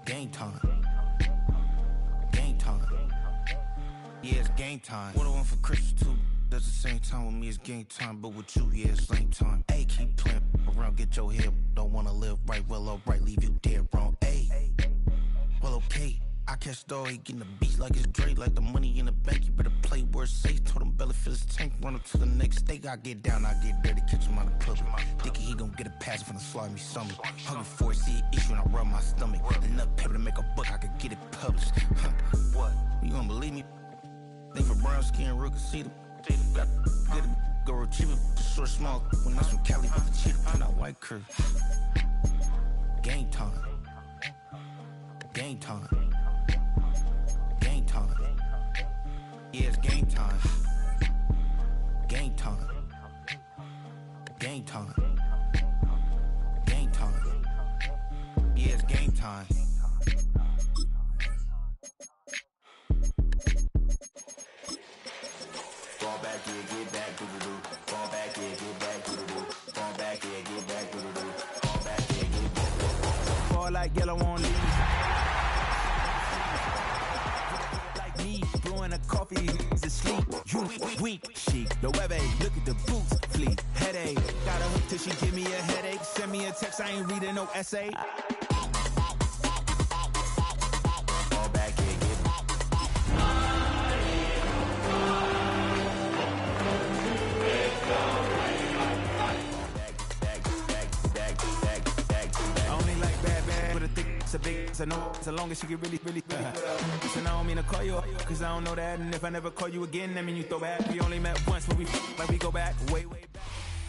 Game time. Game time. Yeah, it's game time. What I want for Christmas too. That's the same time with me, it's game time. But with you, yeah, it's lame time. Hey, keep playing around, get your head. Don't wanna live right, well, alright, leave you dead wrong. Hey, well, okay. I catch the dog, he getting the beat like it's Dre, like the money in the bank. You better play where it's safe. Told him belly fill his tank, run up to the next state. I get down, I get dirty, catch him on the public. Thinking he gon' get a pass from the slimy stomach. Hungry for it, see an issue and I rub my stomach. Enough paper to make a book, I could get it published. What? You don't believe me? Think for brown skin, real can see them. Got get it, go retrieve it, short, small. When that's from Cali, but the cheetah, put out white curve. Game time. Game time. Game time. Yeah, it's game time. Game time. Game time. Game time. Yeah, it's game time. Fall back, yeah, get back, doo-doo-doo. Fall back, yeah, get back, doo-doo-doo. Fall back, yeah, get back, doo-doo-doo. Fall back, yeah, get back. Fall like yellow on leaves. Blowing a coffee is asleep. You weak, chic. The web look at the boots, fleet. Headache. Got a hook till she give me a headache. Send me a text, I ain't reading no essay. Fall back here, get I only like bad with a thick, it's a big, it's a no, so long as she get really Listen, I don't mean to call you up, cause I don't know that. And if I never call you again, that mean you throw back. We only met once, but we go back, way back.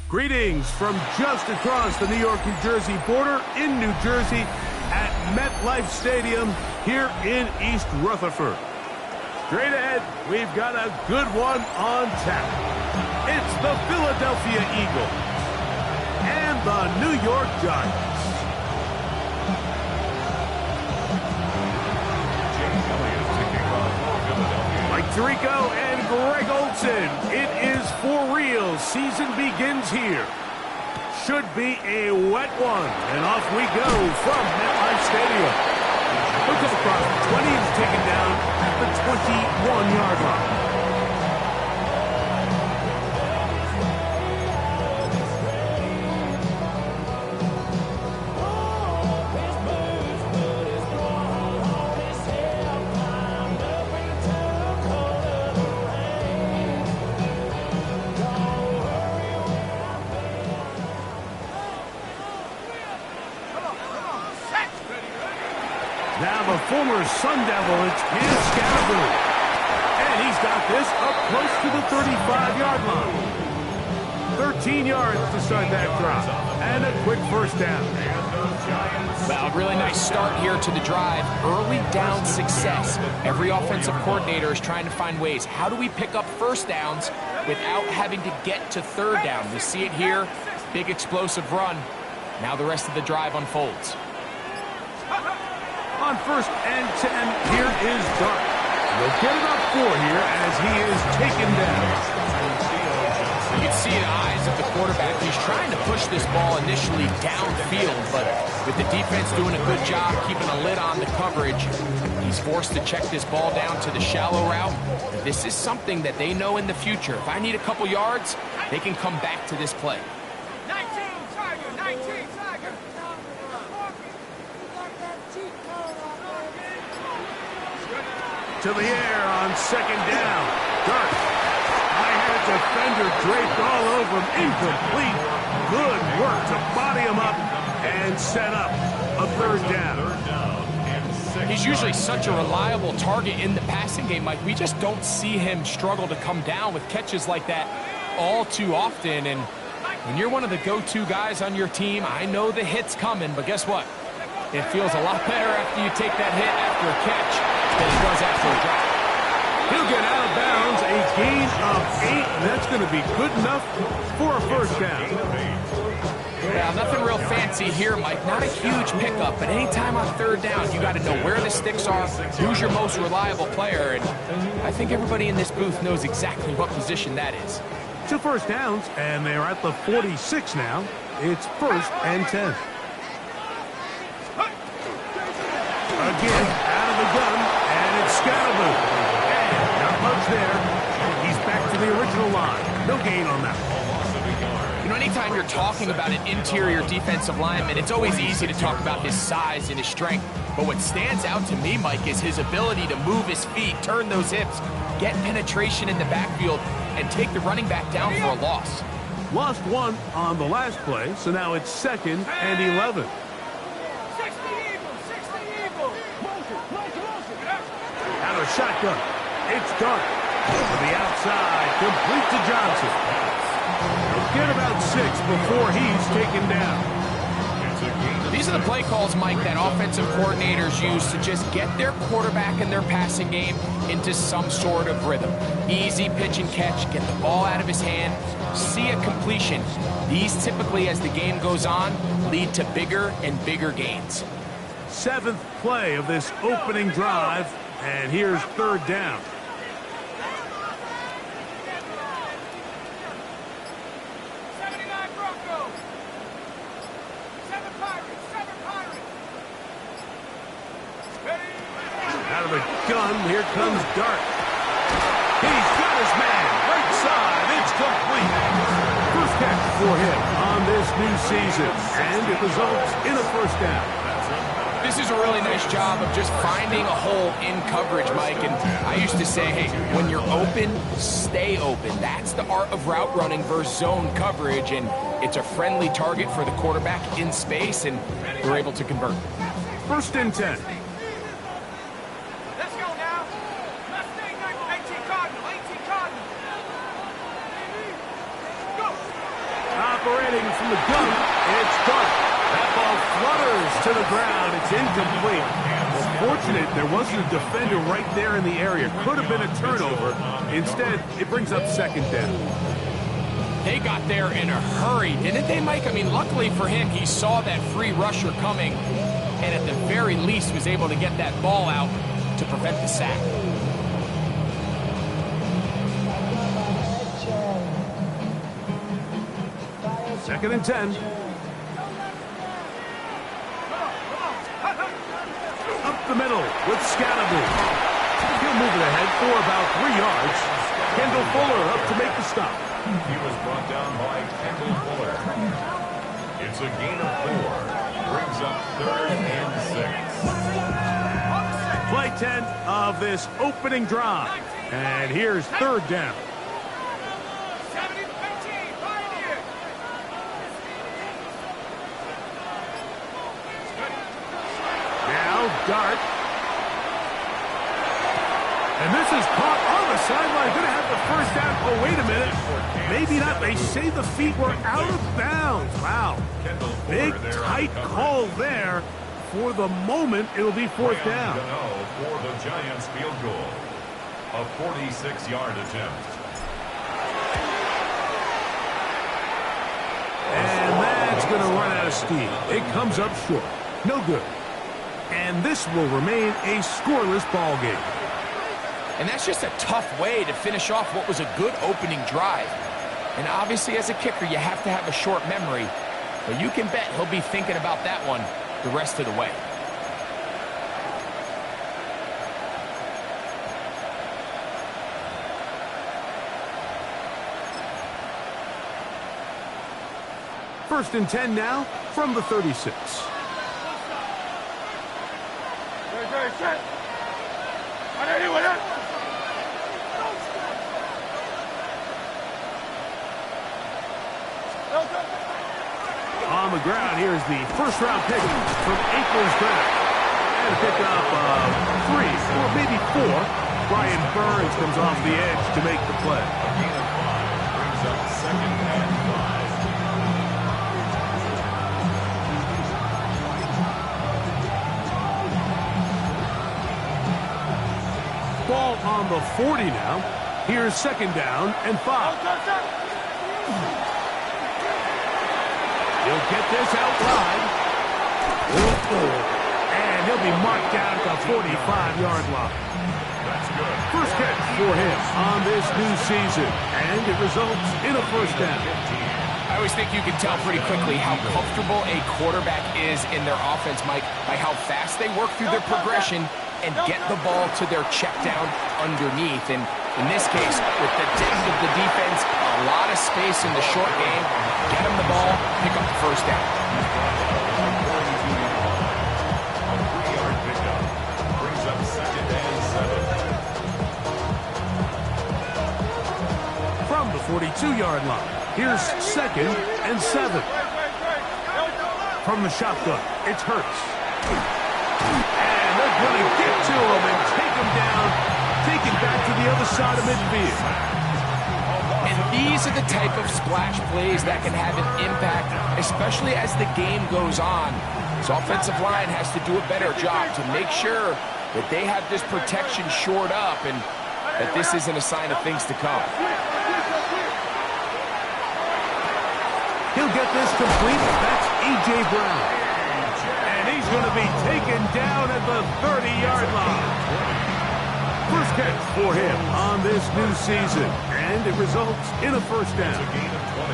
Greetings from just across the New York-New Jersey border in New Jersey at MetLife Stadium here in East Rutherford. Straight ahead, we've got a good one on tap. It's the Philadelphia Eagles and the New York Giants. Mike Tirico and Greg Olsen. It is for real. Season begins here. Should be a wet one. And off we go from MetLife Stadium. He'll come across the 20 and is taken down at the 21-yard line. Now the former Sun Devil, it's Cam Scattergood. And he's got this up close to the 35-yard line. 13 yards to start that drive. And a quick first down. Well, really nice start here to the drive. Early down success. Every offensive coordinator is trying to find ways. How do we pick up first downs without having to get to third down? We see it here. Big explosive run. Now the rest of the drive unfolds. On 1st and 10, here is Dart. They'll get it up 4 here as he is taken down. You can see the eyes of the quarterback. He's trying to push this ball initially downfield, but with the defense doing a good job keeping a lid on the coverage, he's forced to check this ball down to the shallow route. This is something that they know in the future. If I need a couple yards, they can come back to this play. 19, Tiger, 19, Tiger. To the air on 2nd down. Dart. High-head defender draped all over him. Incomplete. Good work to body him up and set up a 3rd down. He's usually such a reliable target in the passing game, Mike. We just don't see him struggle to come down with catches like that all too often. And when you're one of the go-to guys on your team, I know the hit's coming, but guess what? It feels a lot better after you take that hit after a catch than it does after a drop. He'll get out of bounds, a gain of 8, and that's going to be good enough for a 1st down. Yeah, nothing real fancy here, Mike. Not a huge pickup, but anytime on 3rd down, you got to know where the sticks are, who's your most reliable player, and I think everybody in this booth knows exactly what position that is. 2 first downs, and they're at the 46 now. It's 1st and 10. Again, out of the gun, and it's Scatterboo. And not much there. He's back to the original line. No gain on that. You know, anytime you're talking about an interior defensive lineman, it's always easy to talk about his size and his strength. But what stands out to me, Mike, is his ability to move his feet, turn those hips, get penetration in the backfield, and take the running back down for a loss. Lost one on the last play, so now it's 2nd and 11. 60 Eagles, 60 Eagles. Out of shotgun. It's Dart. To the outside, complete to Johnson. He'll get about 6 before he's taken down. These are the play calls, Mike, that offensive coordinators use to just get their quarterback and their passing game into some sort of rhythm. Easy pitch and catch, get the ball out of his hand, see a completion. These typically, as the game goes on, lead to bigger and bigger gains. 7th play of this opening drive, and here's 3rd down. 79 Broncos. 7 Pirates, 7 Pirates. Out of the gun, here comes Dart. He's got his man, right side, it's complete. First catch for him on this new season, and it results in a 1st down. This is a really nice job of just finding a hole in coverage, Mike. And I used to say, hey, when you're open, stay open. That's the art of route running versus zone coverage. And it's a friendly target for the quarterback in space, and we're able to convert. 1st and 10. Let's go now. Mustang 18 Cardinal, 18 Cardinal. Go. Operating from the gun, it's Dart. That ball flutters to the ground. It's incomplete. Well, fortunate there wasn't a defender right there in the area. Could have been a turnover. Instead, it brings up 2nd down. They got there in a hurry, didn't they, Mike? I mean, luckily for him, he saw that free rusher coming, and at the very least was able to get that ball out to prevent the sack. Second and 10. Up the middle with Scatterboo. He'll move it ahead for about 3 yards. Kendall Fuller up to make the stop. He was brought down by Kendall Fuller. It's a gain of 4. Brings up 3rd and 6. Play 10 of this opening drive. And here's 3rd down. 70 to 15, Pioneer. Now Dart. And this is caught on the sideline. Going to have the 1st down. Oh, wait a minute. Maybe not. They say the feet were out of bounds. Wow. Big, tight call there. For the moment, it'll be 4th down. For the Giants field goal. A 46-yard attempt. And that's going to run out of steam. It comes up short. No good. And this will remain a scoreless ball game. And that's just a tough way to finish off what was a good opening drive. And obviously, as a kicker, you have to have a short memory. But you can bet he'll be thinking about that one the rest of the way. First and 10 now from the 36. Set. On the ground, here's the 1st-round pick from April's draft. And a pickup of 3, or maybe 4. Brian Burns comes off the edge to make the play. A gain of 5 brings up 2nd and 5. Ball on the 40 now. Here's 2nd down and 5. He'll get this out wide. And he'll be marked down at the 45-yard line. That's good. First catch for him on this new season. And it results in a 1st down. I always think you can tell pretty quickly how comfortable a quarterback is in their offense, Mike, by how fast they work through their progression and get the ball to their check down underneath. And in this case, with the depth of the defense, a lot of space in the short game, get them the ball, pick up the first down. A 3-yard pickup brings up 2nd and 7. From the 42-yard line, here's 2nd and 7. From the shotgun, it's Hurts. And they're going to get to him and take him down, take him back to the other side of midfield. And these are the type of splash plays that can have an impact, especially as the game goes on. This offensive line has to do a better job to make sure that they have this protection shored up and that this isn't a sign of things to come. He'll get this complete. That's A.J. Brown. And he's going to be taken down at the 30-yard line. First catch for him on this new season. And it results in a first down. It's a gain of 20.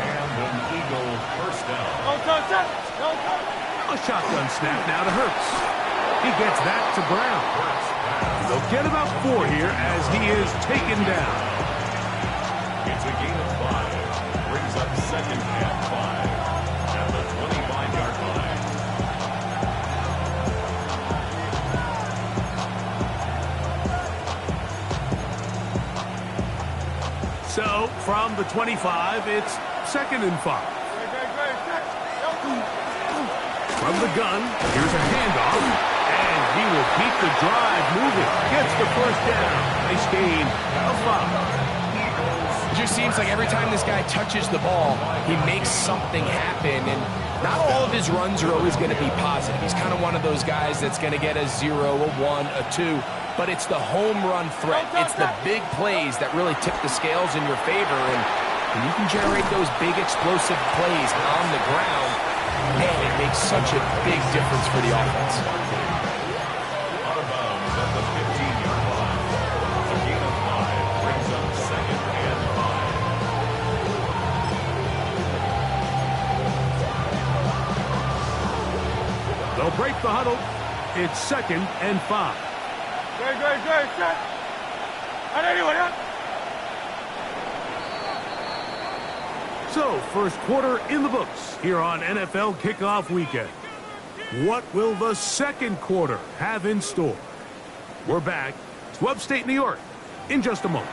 And an Eagle first down. A shotgun snap now to Hurts. He gets that to Brown. They'll get about 4 here as he is taken down. It's a gain of 5. Brings up 2nd and 5 at the 25-yard line. So, from the 25, it's 2nd and 5. From the gun, here's a handoff, and he will keep the drive moving. Gets the first down. Nice gain of 5. It just seems like every time this guy touches the ball, he makes something happen, and not all of his runs are always going to be positive. He's kind of one of those guys that's going to get a 0, a 1, a 2, but it's the home run threat. It's the big plays that really tip the scales in your favor, and when you can generate those big explosive plays on the ground, man, it makes such a big difference for the offense. Out of bounds at the 15-yard line. A gain of 5 brings up 2nd and 5. They'll break the huddle. It's 2nd and 5. Great. And anyway, So, first quarter in the books here on NFL Kickoff Weekend. What will the second quarter have in store? We're back to upstate New York in just a moment.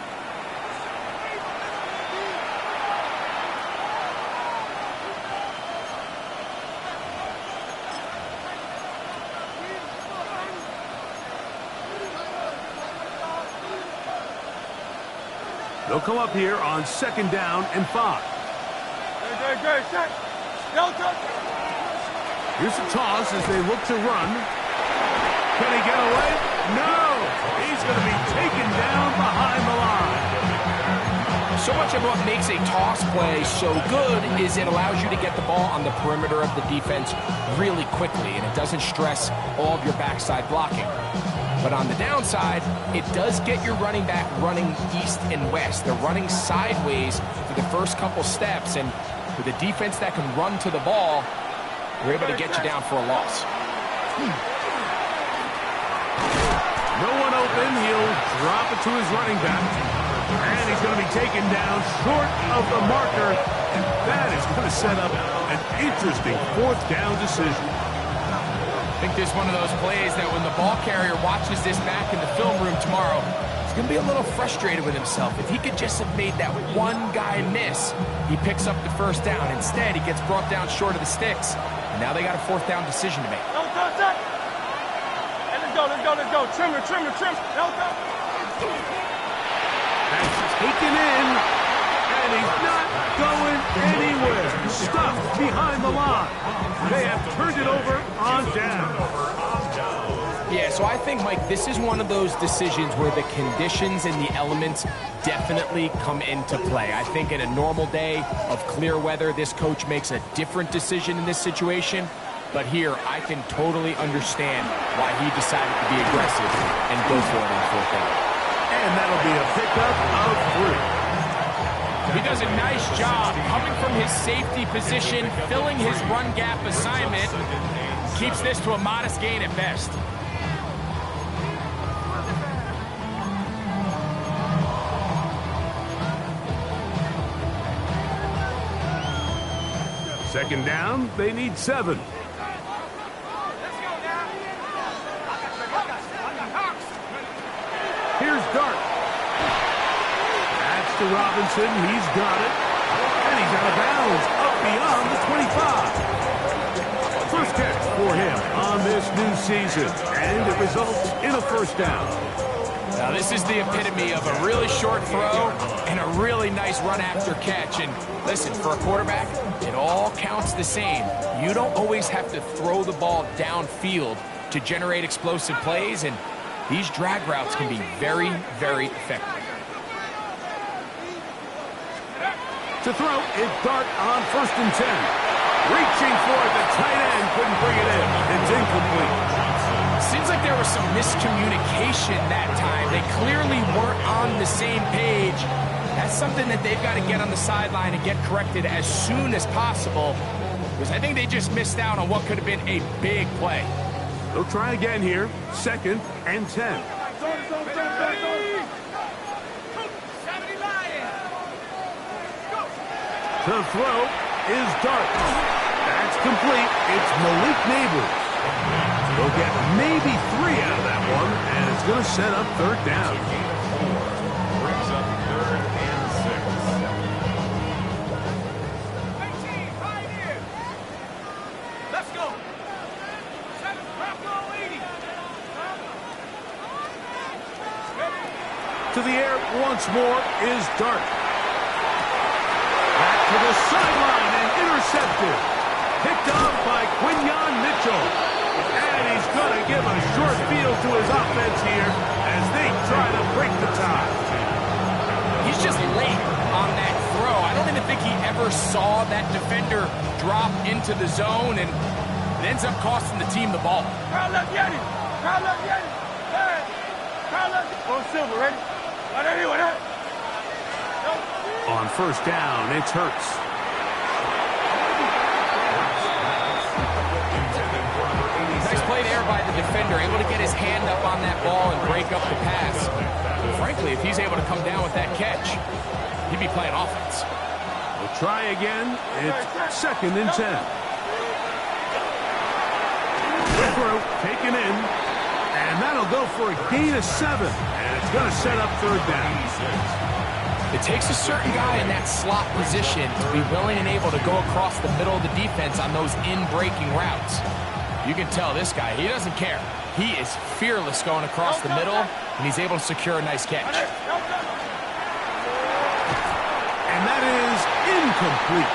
They'll come up here on 2nd down and 5. Here's a toss as they look to run. Can he get away? No! He's going to be taken down behind the line. So much of what makes a toss play so good is it allows you to get the ball on the perimeter of the defense really quickly, and it doesn't stress all of your backside blocking. But on the downside, it does get your running back running east and west. They're running sideways for the first couple steps, and with a defense that can run to the ball, we're able to get you down for a loss. No one open. He'll drop it to his running back. And he's going to be taken down short of the marker. And that is going to set up an interesting 4th down decision. I think this is one of those plays that when the ball carrier watches this back in the film room tomorrow, he's going to be a little frustrated with himself. If he could just have made that one guy miss, he picks up the first down. Instead, he gets brought down short of the sticks. And now they got a 4th down decision to make. Let's go. Trim. That's taken in, and he's not going anywhere. Stuffed behind the line. They have turned it over on down. Yeah, so I think, Mike, this is one of those decisions where the conditions and the elements definitely come into play. I think in a normal day of clear weather, this coach makes a different decision in this situation. But here, I can totally understand why he decided to be aggressive and go for it on 4th down. And that'll be a pickup of 3. He does a nice job coming from his safety position, filling his run gap assignment. Keeps this to a modest gain at best. Second down, they need 7. Here's Dart. That's to Robinson. He's got it. And he's out of bounds, up beyond the 25. First catch for him on this new season. And it results in a first down. Now, this is the epitome of a really short throw and a really nice run after catch. And listen, for a quarterback, it all counts the same. You don't always have to throw the ball downfield to generate explosive plays, and these drag routes can be very, very effective. To throw, it's Dart on 1st and 10. Reaching for it, the tight end couldn't bring it in. It's incomplete. Seems like there was some miscommunication that time. They clearly weren't on the same page. That's something that they've got to get on the sideline and get corrected as soon as possible, because I think they just missed out on what could have been a big play. They'll try again here. 2nd and 10. The throw is Dart. That's complete. It's Malik Neighbors. They'll get maybe 3 out of that one, and it's going to set up 3rd down. Brings up 3rd and 6. Let's go. 7, drop low, 80. To the air once more is Dart. Back to the sideline and intercepted. Picked off by Quinyon Mitchell. And he's going to give a short field to his offense here as they try to break the tie. He's just late on that throw. I don't even think he ever saw that defender drop into the zone, and it ends up costing the team the ball. Kyle left Yeti. Kyle left Yeti. Hey. Kyle left. On Silver, ready? Anyway, that. On 1st down, it's Hurts. Nice play there by the defender, able to get his hand up on that ball and break up the pass. Frankly, if he's able to come down with that catch, he'd be playing offense. We'll try again. It's 2nd and 10. The throw taken in, and that'll go for a gain of 7, and it's going to set up 3rd down. It takes a certain guy in that slot position to be willing and able to go across the middle of the defense on those in-breaking routes. You can tell this guy, he doesn't care. He is fearless going across the middle, and he's able to secure a nice catch. And that is incomplete.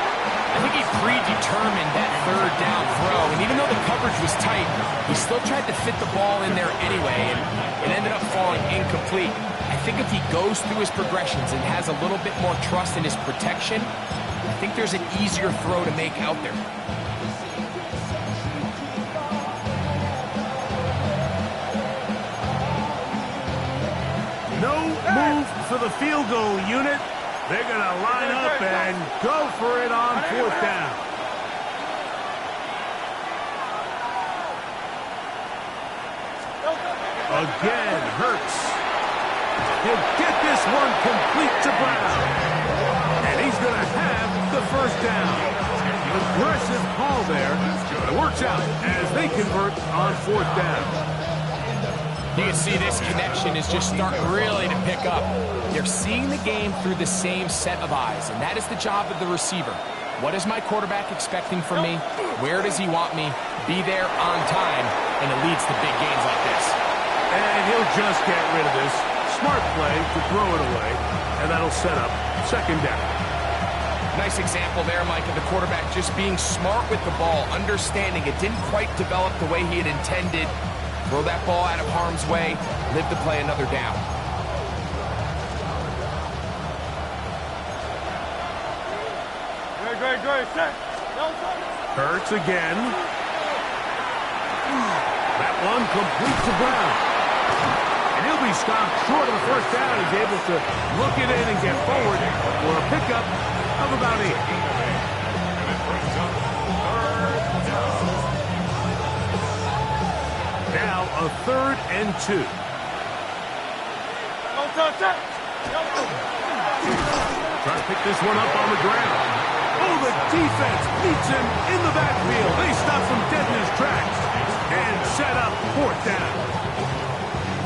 I think he predetermined that 3rd down throw, and even though the coverage was tight, he still tried to fit the ball in there anyway, and it ended up falling incomplete. I think if he goes through his progressions and has a little bit more trust in his protection, I think there's an easier throw to make out there. No move for the field goal unit. They're going to line up and go for it on 4th down. Again, Hurts. He'll get this one complete to Brown. And he's going to have the 1st down. Aggressive call there. It works out as they convert on 4th down. You can see this connection is just starting really to pick up. They're seeing the game through the same set of eyes, and that is the job of the receiver. What is my quarterback expecting from me? Where does he want me? Be there on time, and it leads to big gains like this. And he'll just get rid of this. Smart play to throw it away, and that'll set up 2nd down. Nice example there, Mike, of the quarterback just being smart with the ball, understanding it didn't quite develop the way he had intended. Throw that ball out of harm's way, live to play another down. Great, set. Hurts again. That one complete to Brown. And he'll quickly stopped short of the first down. He's able to look it in and get forward for a pickup of about 8. And it brings up third down. Now a 3rd and 2. Trying to pick this one up on the ground. Oh, the defense meets him in the backfield. They stop him dead in his tracks and set up 4th down.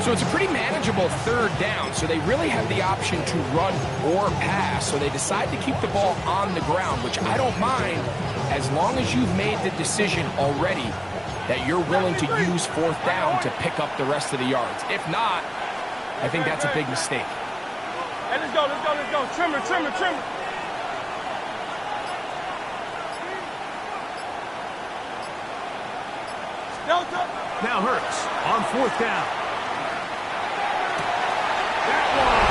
So it's a pretty manageable 3rd down, so they really have the option to run or pass. So they decide to keep the ball on the ground, which I don't mind as long as you've made the decision already that you're willing to use 4th down to pick up the rest of the yards. If not, I think that's a big mistake. Hey, let's go. Trimmer. Delta. Now Hurts on 4th down. That one.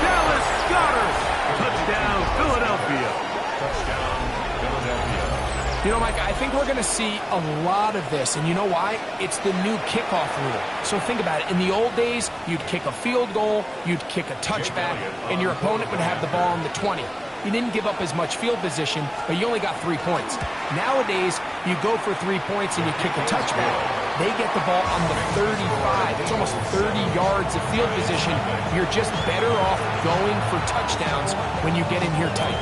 Dallas Goedert. Touchdown, Philadelphia. Touchdown, Philadelphia. You know, Mike, I think we're going to see a lot of this, and you know why? It's the new kickoff rule. So think about it. In the old days, you'd kick a field goal, you'd kick a touchback, and your opponent would have the ball on the 20. You didn't give up as much field position, but you only got 3 points. Nowadays, you go for 3 points and you kick a touchback. They get the ball on the 35. It's almost 30 yards of field position. You're just better off going for touchdowns when you get in here tight.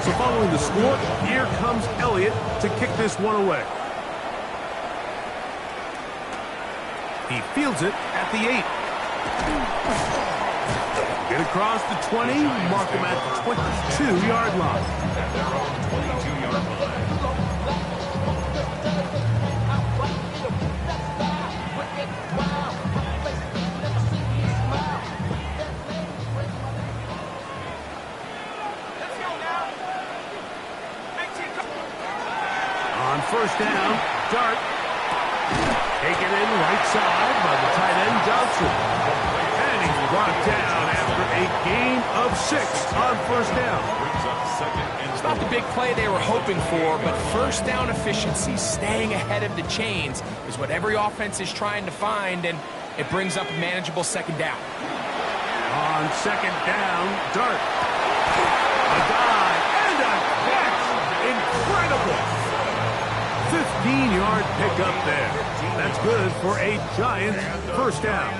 So following the score, here comes Elliott to kick this one away. He fields it at the 8. Get across the 20, mark him at the 22-yard line. At their own 22-yard line. On 1st down, Dart. Taken in right side by the tight end Johnson. And he's brought down after a gain of 6 on 1st down. Brings up 2nd and It's not the big play they were hoping for, but 1st down efficiency, staying ahead of the chains, is what every offense is trying to find, and it brings up a manageable 2nd down. On 2nd down, Dart. A dive and a catch. Incredible. 15-yard pickup there. That's good for a Giants 1st down.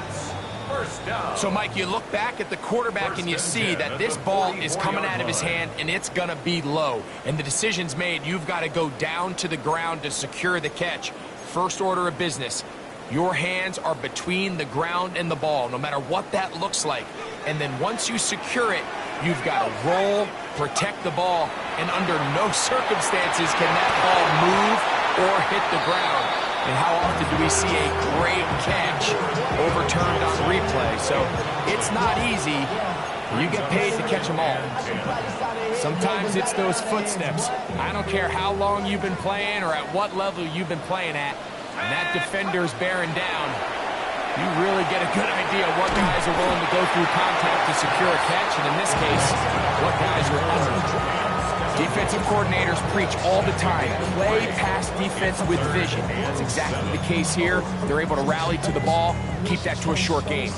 So, Mike, you look back at the quarterback and you see that this ball is coming out of his hand and it's going to be low. And the decision's made. You've got to go down to the ground to secure the catch. First order of business. Your hands are between the ground and the ball, no matter what that looks like. And then once you secure it, you've got to roll, protect the ball, and under no circumstances can that ball move or hit the ground. And how often do we see a great catch overturned on replay? So it's not easy. You get paid to catch them all. Sometimes it's those footsteps. I don't care how long you've been playing or at what level you've been playing at. And that defender's bearing down. You really get a good idea of what guys are willing to go through contact to secure a catch, and in this case, what guys are under. Defensive coordinators preach all the time, play pass defense with vision. That's exactly the case here. They're able to rally to the ball, keep that to a short game.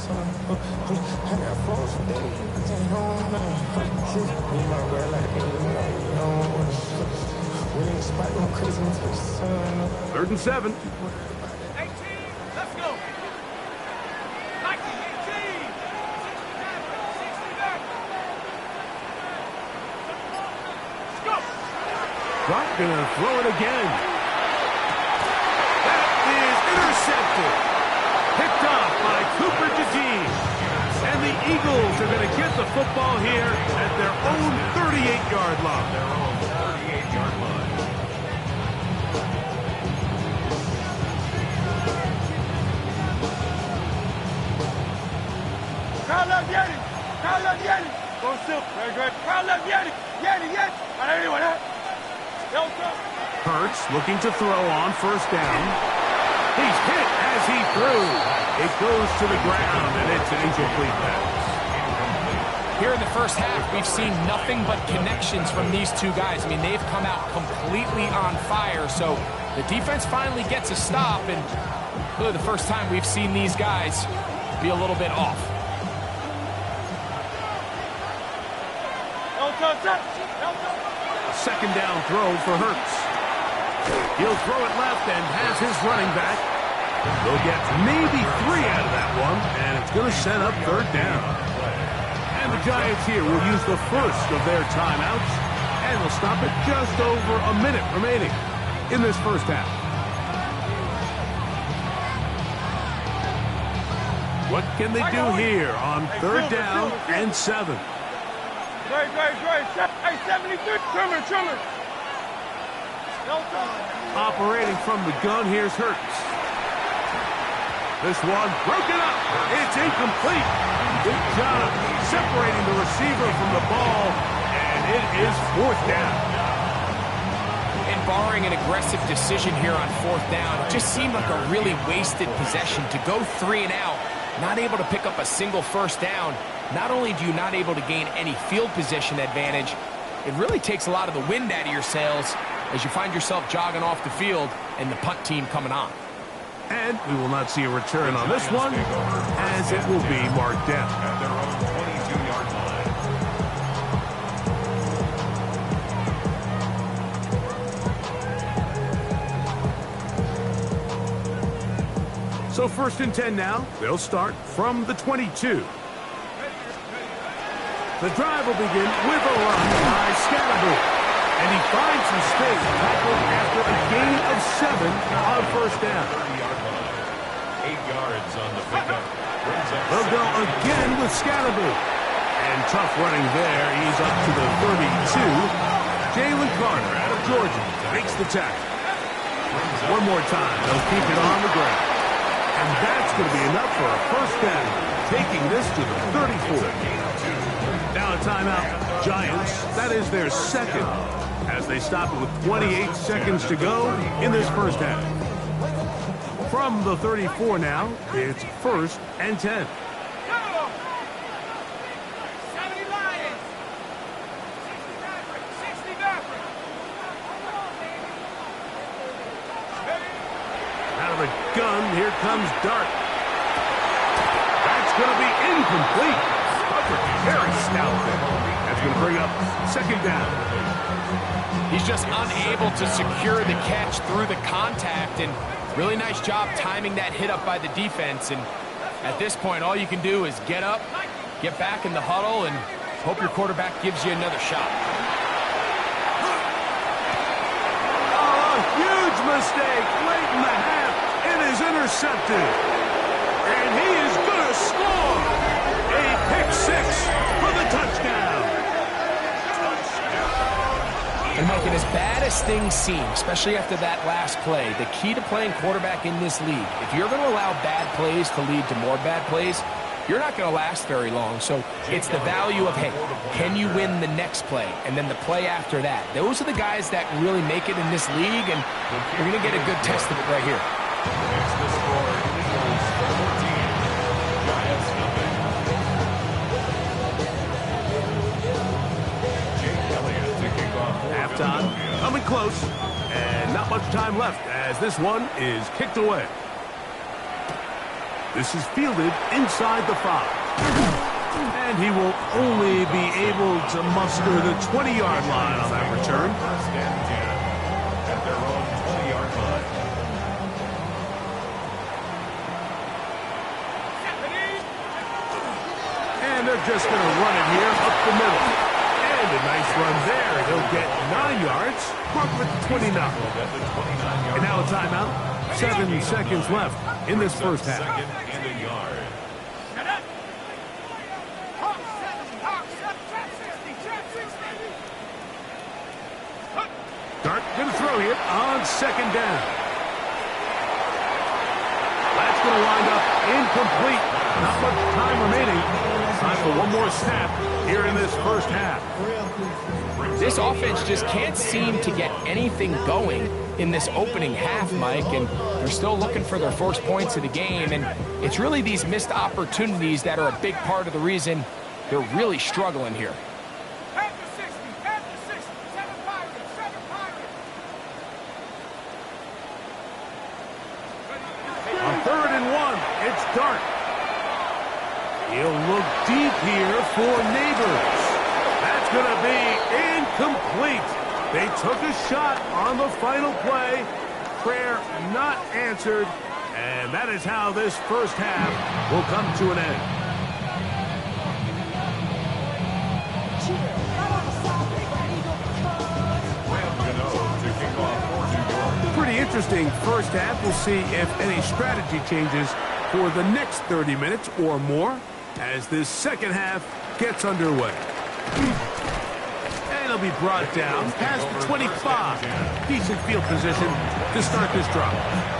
3rd and 7. 18, let's go. 19, 18. 60 back. Let's go. Clark gonna throw it again. That is intercepted. Picked off by Cooper DeJean. And the Eagles are going to get the football here at their own 38-yard line. their own 38-yard line. Crowd left Yeti. Crowd left Yeti. Go silk. Very good. Crowd left Yeti. Yeti. I don't know that. Hurts looking to throw on 1st down. He's hit as he threw. It goes to the ground, and it's an incomplete pass. Here in the first half, we've seen nothing but connections from these two guys. I mean, they've come out completely on fire, so The defense finally gets a stop, and really the first time we've seen these guys be a little bit off. A second down throw for Hurts. He'll throw it left and has his running back. They'll get maybe 3 out of that one, and it's going to set up third down. And the Giants here will use the first of their timeouts, and they'll stop it just over a minute remaining in this first half. What can they do here on third down and 7? Great. Hey, 73. Trimmer. Operating from the gun, here's Hurts. This one broken up. It's incomplete. Good job separating the receiver from the ball, and it is fourth down. And barring an aggressive decision here on fourth down, it just seemed like a really wasted possession to go 3 and out, not able to pick up a single first down. Not only do you not able to gain any field position advantage, it really takes a lot of the wind out of your sails as you find yourself jogging off the field and the punt team coming on. And we will not see a return on this one, as it will be marked down. At their own 22-yard line. So first and 10 now. They'll start from the 22. The drive will begin with a run by Scalaboo. And he finds some space tackled after a gain of 7 on first down. 30-yard line. 8 yards on the pickup. They'll go again with Scalaboo. And tough running there. He's up to the 32. Jalen Carter out of Georgia makes the tackle. One more time. They'll keep it on the ground. And that's going to be enough for a first down, taking this to the 34. Now a timeout, Giants. That is their second, as they stop it with 28 seconds to go in this first half. From the 34 now, it's first and 10. 70 Lions. 60 Mavericks. Out of the gun, here comes Dart. That's going to be incomplete. Very stout there. That's going to bring up second down. He's just unable to secure the catch through the contact, and really nice job timing that hit up by the defense. And at this point, all you can do is get up, get back in the huddle, and hope your quarterback gives you another shot. Oh, a huge mistake late in the half. It is intercepted. And he is going to score. A pick 6 for the touchdown. And Mike, as bad as things seem, especially after that last play, the key to playing quarterback in this league, if you're going to allow bad plays to lead to more bad plays, you're not going to last very long. So it's the value of, hey, can you win the next play? And then the play after that. Those are the guys that really make it in this league, and you're going to get a good test of it right here. It's the score. Eagles 14. Giants nothing. Halftime coming close, and not much time left as this one is kicked away. This is fielded inside the 5. And he will only be able to muster the 20-yard line on that return. First and 10 at their own 20-yard line. And they're just going to run it here up the middle. And a nice run there. He'll get 9 yards. Mark with 29. And now a timeout. 7 seconds left in this first half. Second and a yard. Dart going to throw here on second down. That's going to wind up incomplete. Not much time remaining. Time for one more snap here in this first half. This offense just can't seem to get anything going in this opening half, Mike, and they're still looking for their first points of the game, and it's really these missed opportunities that are a big part of the reason they're really struggling here. It's dark. He'll look deep here for Neighbors. That's going to be incomplete. They took a shot on the final play. Prayer not answered. And that is how this first half will come to an end. Pretty interesting first half. We'll see if any strategy changes for the next 30 minutes or more as this second half gets underway. And he'll be brought down past the 25. Decent field position to start this drive.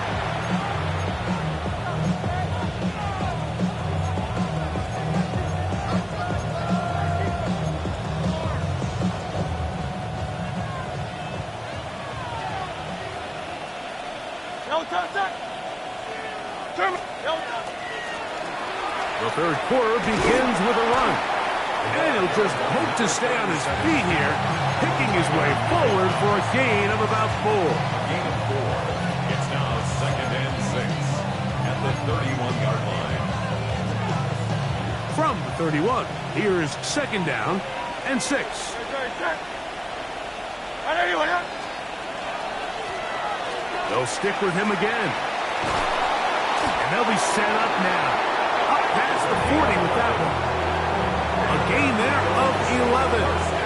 The third quarter begins with a run. And he'll just hope to stay on his feet here, picking his way forward for a gain of about 4. Gain of 4. It's now 2nd and 6 at the 31-yard line. From the 31, here's 2nd down and 6. They'll stick with him again. And they'll be set up now. Up past the 40 with that one. A gain there of 11.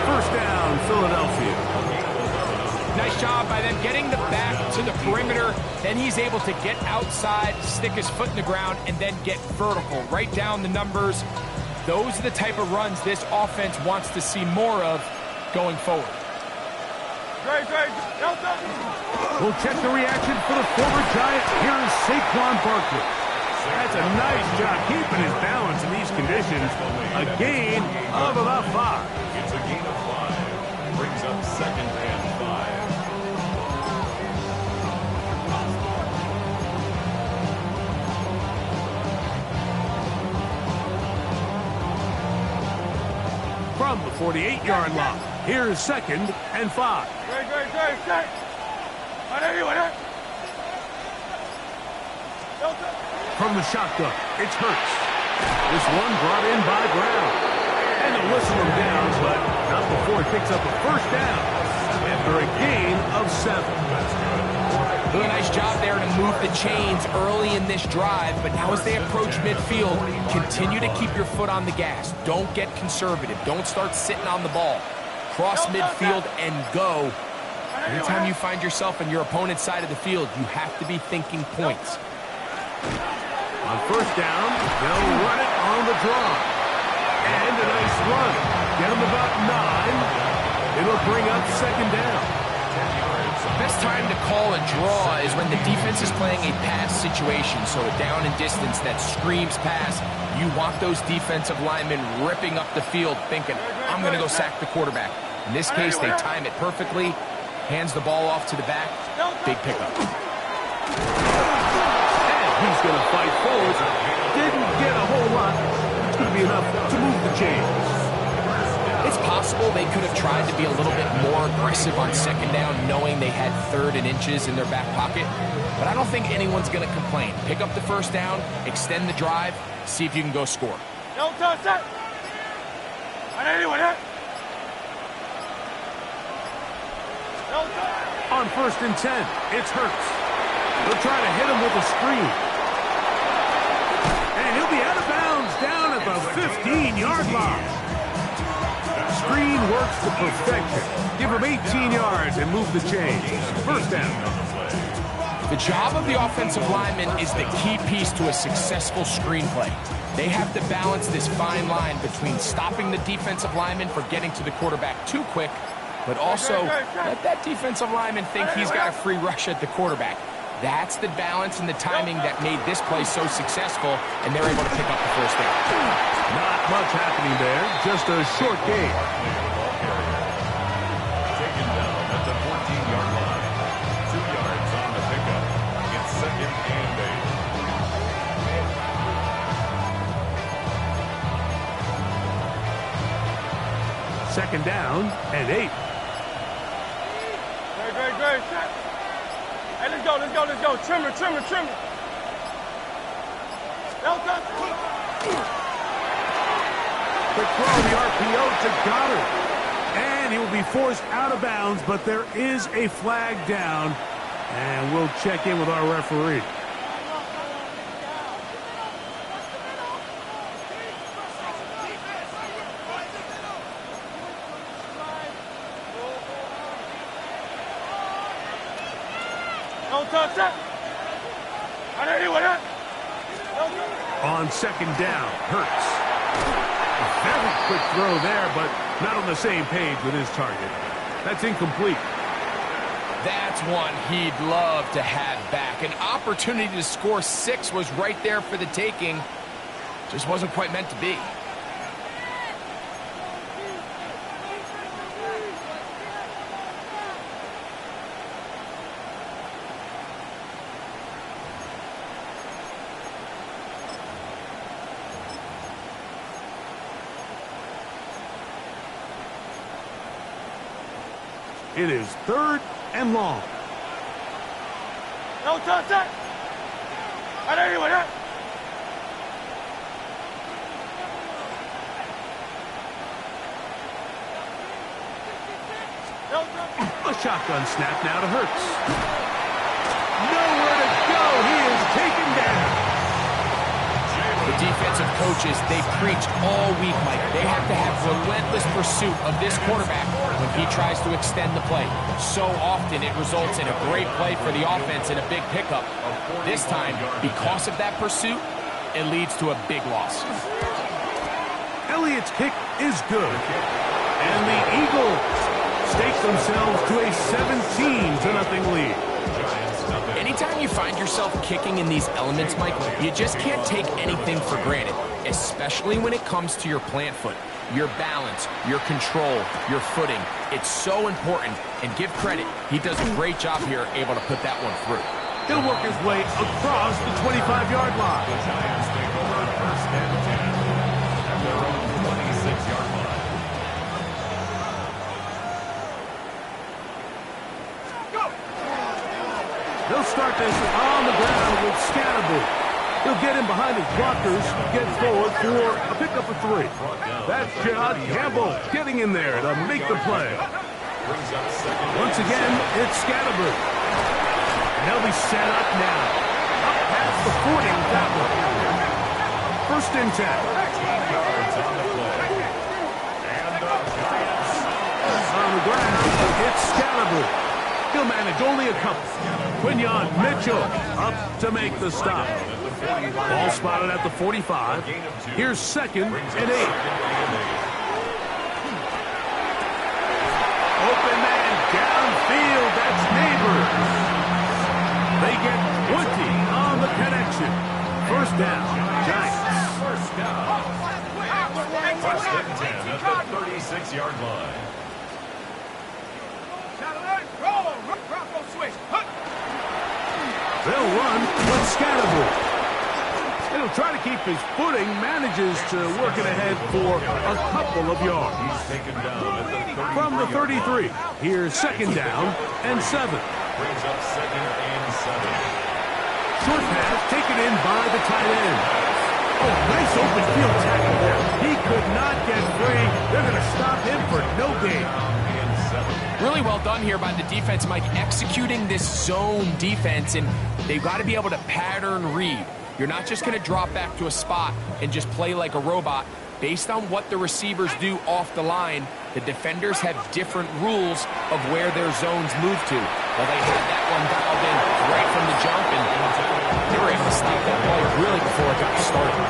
First down, Philadelphia. Nice job by them getting the back to the perimeter. Then he's able to get outside, stick his foot in the ground, and then get vertical. Right down the numbers. Those are the type of runs this offense wants to see more of going forward. We'll check the reaction for the former Giant. Here is Saquon Barkley. That's a nice job keeping his balance in these conditions. A gain of about 5. It's a gain of 5. Brings up 2nd and 5. From the 48-yard line, here's 2nd and 5. From the shotgun, it's Hurts. This one brought in by Brown. And they'll whistle him down, but not before he picks up a first down after a gain of 7. Really nice job there to move the chains early in this drive, but now as they approach midfield, continue to keep your foot on the gas. Don't get conservative. Don't start sitting on the ball. Cross midfield and go. Anytime you find yourself on your opponent's side of the field, you have to be thinking points. On first down, they'll run it on the draw. And a nice run. Get them about 9. It'll bring up 2nd down. Best time to call a draw is when the defense is playing a pass situation, so a down and distance that screams pass. You want those defensive linemen ripping up the field thinking, I'm going to go sack the quarterback. In this case, they time it perfectly, hands the ball off to the back, big pickup. He's going to fight forward. Didn't get a whole lot. It's going to be enough to move the chains. It's possible they could have tried to be a little bit more aggressive on 2nd down, knowing they had 3rd and inches in their back pocket. But I don't think anyone's going to complain. Pick up the first down, extend the drive, see if you can go score. On 1st and 10, it's Hurts. They'll try to hit him with a screen. And he'll be out of bounds down at the 15-yard line. Screen works to perfection. Give him 18 yards and move the chains. First down. The job of the offensive lineman is the key piece to a successful screen play. They have to balance this fine line between stopping the defensive lineman from getting to the quarterback too quick, but also let that defensive lineman think he's got a free rush at the quarterback. That's the balance and the timing that made this play so successful, and they're able to pick up the first down. Not much happening there, just a short gain. Taken down at the 14-yard line. 2 yards on the pickup. It's 2nd and 8. 2nd down and 8. Great. Hey, let's go. Trimmer. Quick throw, the RPO to Goddard. And he will be forced out of bounds, but there is a flag down. And we'll check in with our referee. On second down, Hurts. A very quick throw there, but not on the same page with his target. That's incomplete. That's one he'd love to have back. An opportunity to score 6 was right there for the taking. Just wasn't quite meant to be. It is 3rd and long. No touch that. I don't even know. A shotgun snap now to Hurts. Nowhere to go. He is taken down. The defensive coaches, they preach all week, Mike. They have to have relentless pursuit of this quarterback when he tries to extend the play. So often it results in a great play for the offense and a big pickup. This time, because of that pursuit, it leads to a big loss. Elliott's kick is good. And the Eagles stake themselves to a 17-0 lead. Anytime you find yourself kicking in these elements, Mike, you just can't take anything for granted, especially when it comes to your plant foot, your balance, your control, your footing. It's so important, and give credit, he does a great job here able to put that one through. He'll work his way across the 25-yard line. The Giants take over on 1st and 10 at their own 26-yard line. They'll start this on the ground with Scatterby. He'll get in behind his blockers, get forward for a pickup of 3. That's John Campbell getting in there to make the play. Once again, it's Scatterby. And they'll be set up now. Up past the 40 with that one. 1st and 10. 15 yards on the play. And the Giants On the ground, it's Scatterby. He'll manage only a couple. Quinyon Mitchell up to make the stop. Ball spotted at the 45. Here's 2nd and 8. Open man downfield. That's Neighbors. They get 20 on the connection. 1st down, Giants. 1st and 10 at the 36-yard line. They'll run with Scatterby. He'll try to keep his footing, manages to work it ahead for a couple of yards. He's taken down at the 33. From the 33, here's 2nd down and 7. Brings up 2nd and 7. Short pass taken in by the tight end. Oh, nice open field tackle there. He could not get free. They're going to stop him for no gain. Really well done here by the defense, Mike, executing this zone defense, and they've got to be able to pattern read. You're not just going to drop back to a spot and just play like a robot. Based on what the receivers do off the line, the defenders have different rules of where their zones move to. Well, they had that one dialed in right from the jump, and they were able to stop that play really before it got started.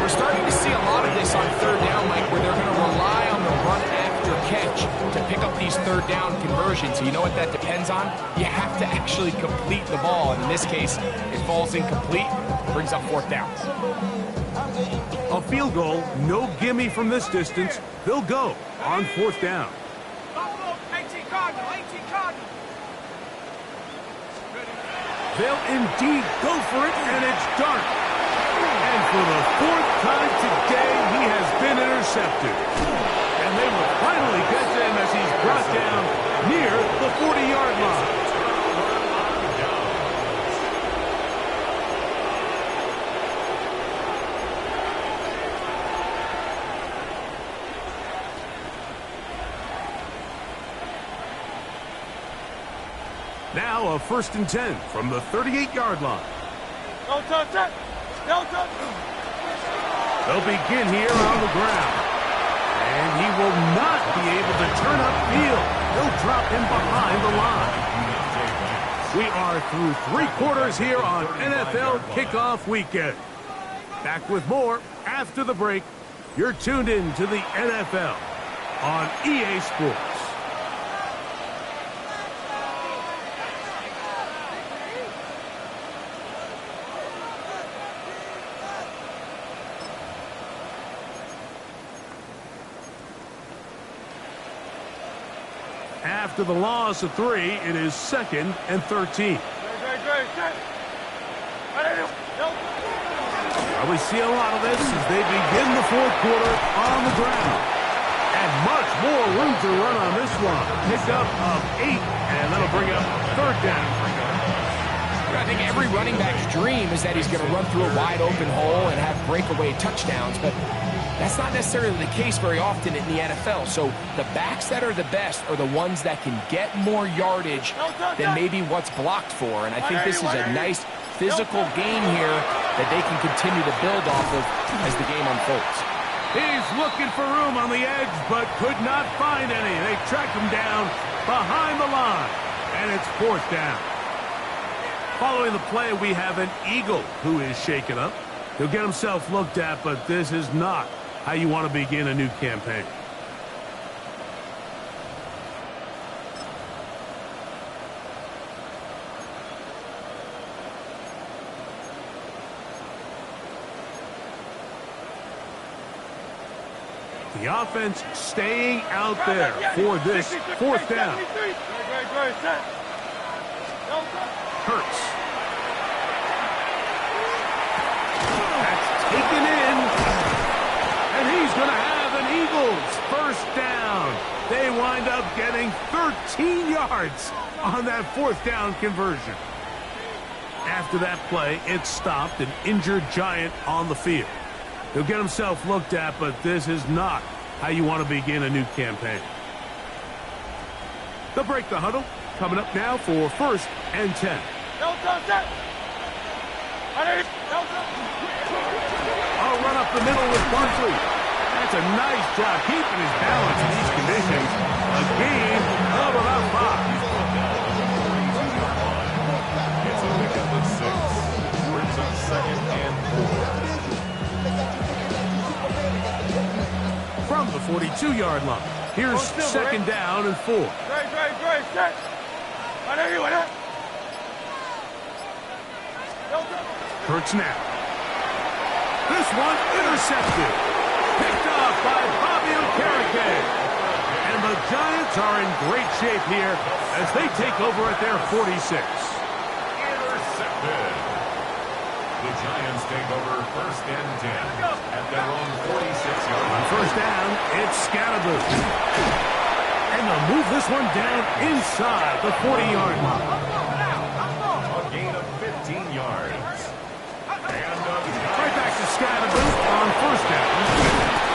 We're starting to see a lot of this on 3rd down, Mike, where they're going to rely on the run after catch to pick up these 3rd down conversions. So you know what that depends on? You have to actually complete the ball, and in this case, it falls incomplete, brings up 4th down. A field goal, no gimme from this distance. They'll go on 4th down. 18 Cardinal, 18 Cardinal. They'll indeed go for it, and it's Dart. And for the 4th time today, he has been intercepted. And they will finally get to him as he's brought down near the 40-yard line. now a 1st and 10 from the 38-yard line. Don't touch that. Don't touch. They'll begin here on the ground. And he will not be able to turn upfield. They'll drop him behind the line. We are through 3 quarters here on NFL Kickoff Weekend. Back with more after the break. You're tuned in to the NFL on EA Sports. After the loss of 3, it is 2nd and 13. We see a lot of this as they begin the 4th quarter on the ground. And much more room to run on this one. Pickup of 8, and that'll bring up 3rd down. I think every running back's dream is that he's going to run through a wide open hole and have breakaway touchdowns, but that's not necessarily the case very often in the NFL. So the backs that are the best are the ones that can get more yardage than maybe what's blocked for. And I think this is a nice physical game here that they can continue to build off of as the game unfolds. He's looking for room on the edge, but could not find any. They track him down behind the line, and it's 4th down. Following the play, we have an Eagle who is shaken up. He'll get himself looked at, but this is not how you want to begin a new campaign. The offense staying out there for this 4th down. Hurts. That's taken in. And he's going to have an Eagles 1st down. They wind up getting 13 yards on that 4th down conversion. After that play, it stopped an injured Giant on the field. He'll get himself looked at, but this is not how you want to begin a new campaign. They'll break the huddle. Coming up now for 1st and 10. I'll run up the middle with Barkley. That's a nice job keeping his balance in these conditions. A gain of about 5. It's a pickup of 6. Brings up 2nd and 4. From the 42-yard line, here's 2nd down and 4. Hurts now. This one intercepted. Picked off by Bobby Okereke. And the Giants are in great shape here as they take over at their 46. Intercepted. The Giants take over 1st and 10 at their own 46-yard line. On 1st down, it's Scatterboo. And they'll move this one down inside the 40-yard line. A gain of 15 yards. Right back to Scatterboo on 1st down.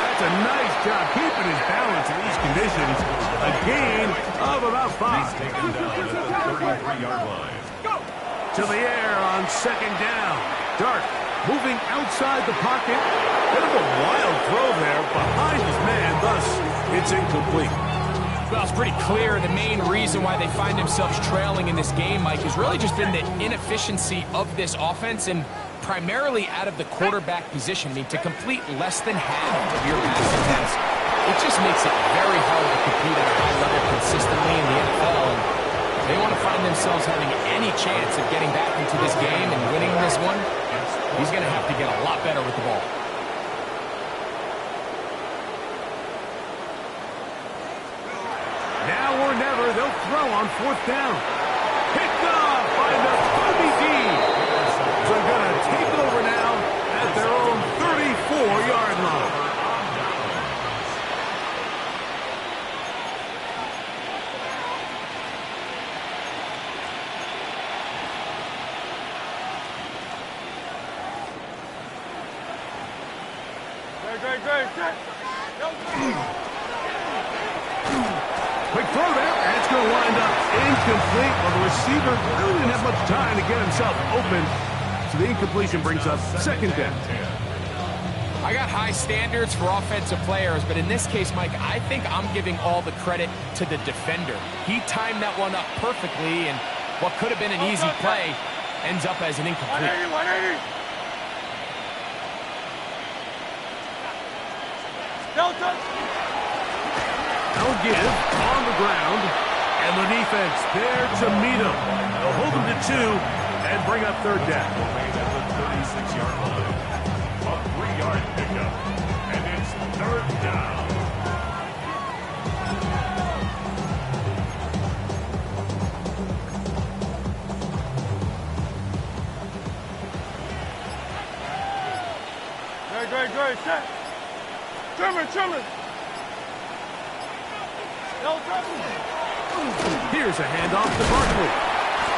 That's a nice job keeping his balance in these conditions. A gain of about 5. He's taken down at the 33-yard line. To the air on 2nd down. Dart moving outside the pocket. Bit of a wild throw there behind his man. Thus, it's incomplete. Well, it's pretty clear the main reason why they find themselves trailing in this game, Mike, has really just been the inefficiency of this offense and primarily out of the quarterback position. I mean, to complete less than half of your pass attempts, it just makes it very hard to compete at a high level consistently in the NFL. And they want to find themselves having any chance of getting back into this game and winning this one. He's going to have to get a lot better with the ball. Now or never, they'll throw on 4th down. Picked off by the Kobe D. So they're going to take over now at their own 34-yard line. Quick throw there, and it's going to wind up incomplete. Well, the receiver really didn't have much time to get himself open, so the incompletion brings up second down. I got high standards for offensive players, but in this case, Mike, I think I'm giving all the credit to the defender. He timed that one up perfectly, and what could have been an easy play ends up as an incomplete. 180, 180. Delta. They'll give on the ground, and the defense there to meet him. They'll hold him to 2 and bring up third down. Made at the 36-yard line. A 3-yard pickup, and it's third down. Great, set. Trimmer. Here's a handoff to Barkley,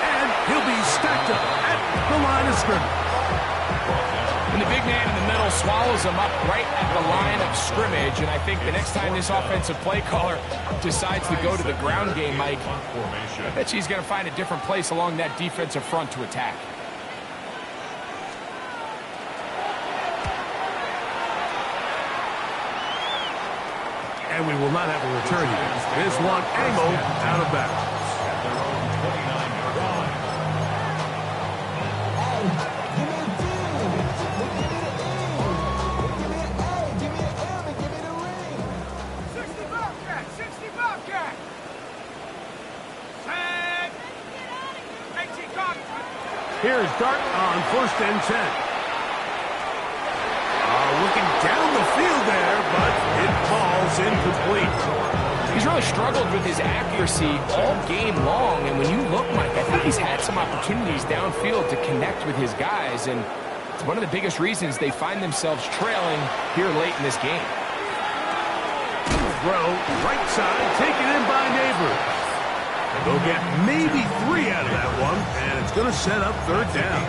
and he'll be stacked up at the line of scrimmage. And the big man in the middle swallows him up right at the line of scrimmage, and I think the next time this offensive play caller decides to go to the ground game, Mike, I bet he's going to find a different place along that defensive front to attack. And we will not have a return here. This one angled out of bounds. At their own 29-yard line. Here's Dart on 1st and 10. Looking down the field there, but it falls incomplete. He's really struggled with his accuracy all game long, and when you look, Mike, I think he's had some opportunities downfield to connect with his guys, and it's one of the biggest reasons they find themselves trailing here late in this game. Throw, right side, taken in by Neighbors. They'll get maybe 3 out of that one, and it's going to set up third down.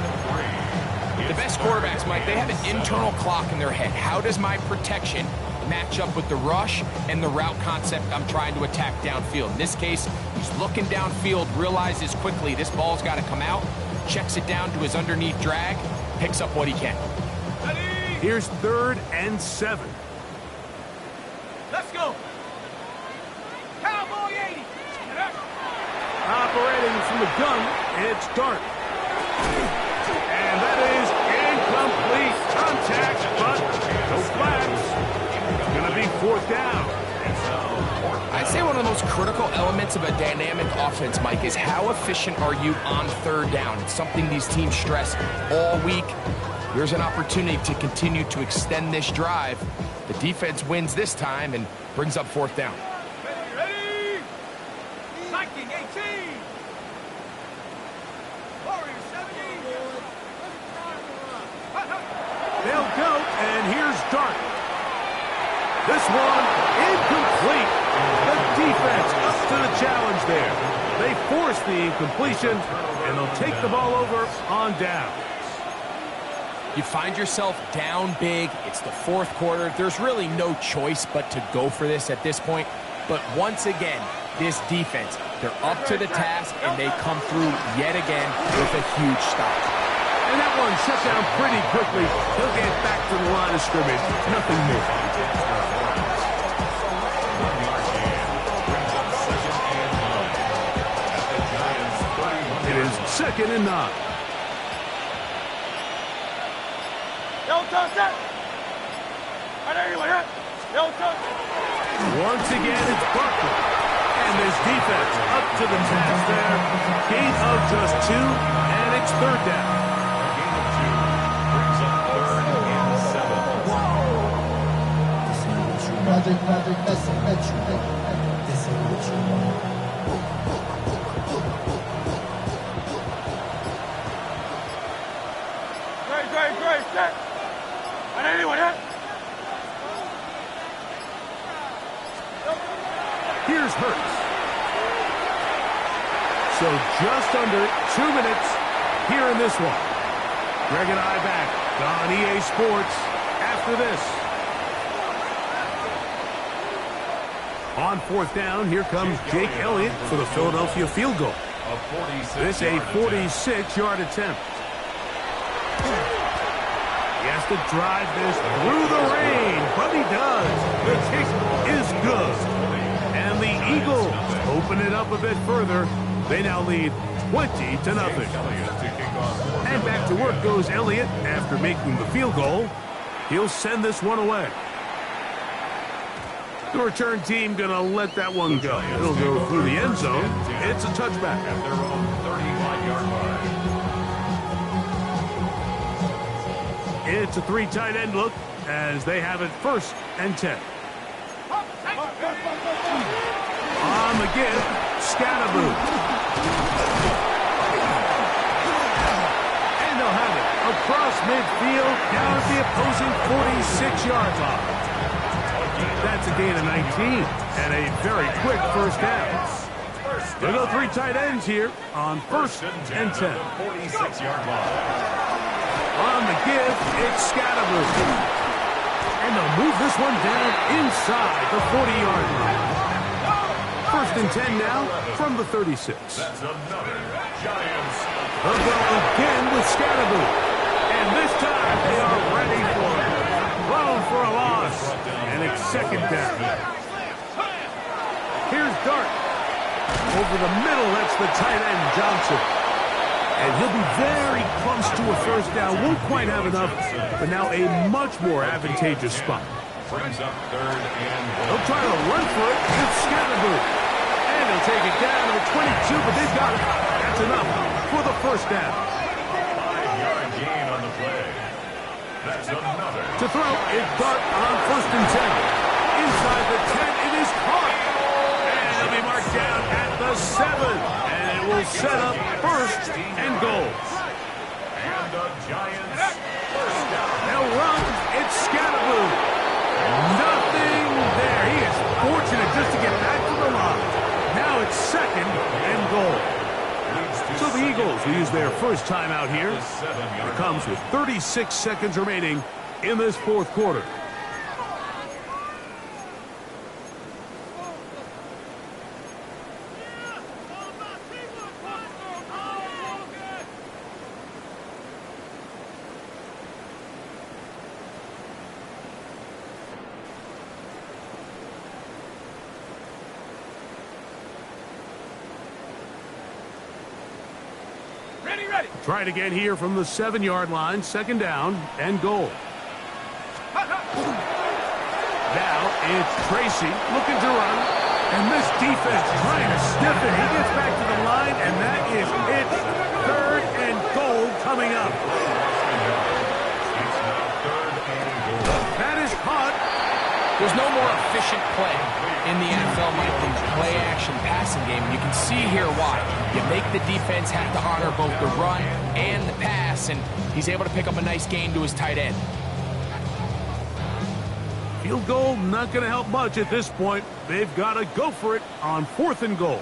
The best quarterbacks, Mike, they have an internal clock in their head. How does my protection match up with the rush and the route concept I'm trying to attack downfield? In this case, he's looking downfield, realizes quickly this ball's got to come out, checks it down to his underneath drag, picks up what he can. Here's 3rd and 7. Let's go. Cowboy 80. Operating from the gun, it's Dart. And that is incomplete contact, but no flags. It's going to be 4th down. I'd say one of the most critical elements of a dynamic offense, Mike, is how efficient are you on 3rd down? It's something these teams stress all week. Here's an opportunity to continue to extend this drive. The defense wins this time and brings up 4th down. Ready? Viking 18. Warriors 17. They'll go, and here's Dart. This one incomplete. The defense up to the challenge there. They force the incompletion, and they'll take the ball over on down. You find yourself down big. It's the 4th quarter. There's really no choice but to go for this at this point. But once again, this defense, they're up to the task, and they come through yet again with a huge stop. And that one shut down pretty quickly. He'll get back to the line of scrimmage. Nothing more. It is 2nd and 9. Once again, it's Barkley. And this defense up to the task there. Gain of just 2, and it's 3rd down. Gain of 2 brings up 3rd and 7. Magic, this is what you want. Great, set. And anyone hit? Here's Hurts. So just under 2 minutes here in this one. Greg and I back on EA Sports after this. On fourth down, here comes Jake Elliott for the Philadelphia field goal. This a 46-yard attempt. He has to drive this through the rain, but he does. The kick is good. And the Eagles open it up a bit further. They now lead 20-0. And back to work goes Elliott after making the field goal. He'll send this one away. The return team going to let that one go. It'll go through the end zone. It's a touchback. At their own 35-yard line. It's a three tight end look as they have it 1st and 10. On the give, Scatterboo. And they'll have it across midfield down at the opposing 46-yard line. That's a gain of 19 and a very quick first down. They'll go three tight ends here on 1st and 10. 46-yard line. On the give, it's Scatterboo. And they'll move this one down inside the 40-yard line. 1st and 10 now from the 36. That's another Giants. They'll go again with Scatterboo. And this time they are ready for it. Thrown for a loss. And it's 2nd down. Here's Dart. Over the middle, that's the tight end, Johnson. And he'll be very close to a first down. Won't quite have enough, but now a much more advantageous spot. Brings up 3rd and 1. They'll try to run for it. It's Scatterboo. And they'll take it down to the 22, but they've got it. That's enough for the first down. 5-yard gain on the play. That's another. To throw, it's Dart on 1st and 10. Inside the 10, it is caught. And it'll be marked down at the 7. And it will set up 1st and goal. And the Giants first down. They'll run. It's Scatterboo. Nothing there. He is fortunate just to get back to the line. Now it's 2nd and goal. So the Eagles will use their first timeout here. It comes with 36 seconds remaining in this 4th quarter. Try it again here from the 7-yard line. 2nd down and goal. Now it's Tracy looking to run. And this defense trying to stiff it. He gets back to the line, and that is it. 3rd and goal coming up. That is caught. There's no more efficient play in the NFL, Mike, than the play-action passing game. You can see here why. You make the defense have to honor both the run and the pass, and he's able to pick up a nice gain to his tight end. Field goal not going to help much at this point. They've got to go for it on 4th and goal.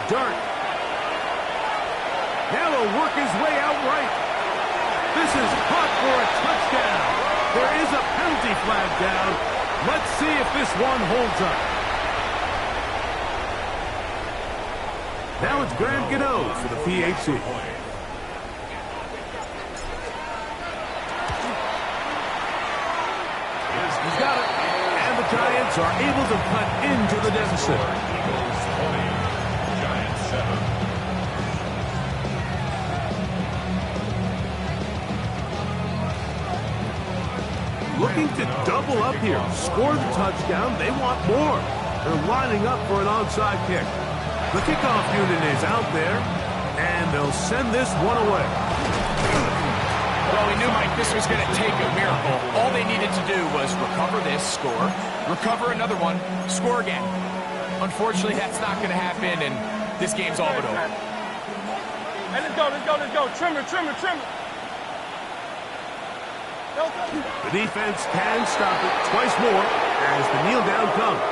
Dart. Now he'll work his way out right. This is caught for a touchdown. There is a penalty flag down. Let's see if this one holds up. Now it's Graham Gano for the PHI. He's got it. And the Giants are able to cut into the deficit. Eagles 20, Giants 7. Looking to double up here. Score the touchdown. They want more. They're lining up for an onside kick. The kickoff unit is out there, and they'll send this one away. Well, we knew, Mike, this was going to take a miracle. All they needed to do was recover this, score, recover another one, score again. Unfortunately, that's not going to happen, and this game's all but over. Hey, let's go. Trimmer. The defense can stop it twice more as the kneel down comes.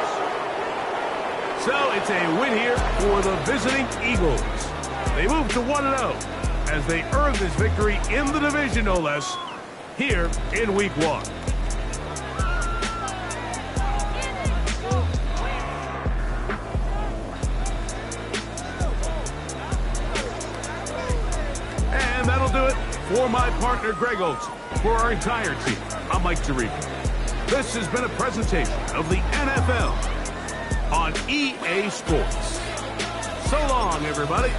So it's a win here for the visiting Eagles. They move to 1-0 as they earn this victory in the division, no less, here in Week 1. For my partner, Greg Olson, for our entire team, I'm Mike Tirico. This has been a presentation of the NFL on EA Sports. So long, everybody.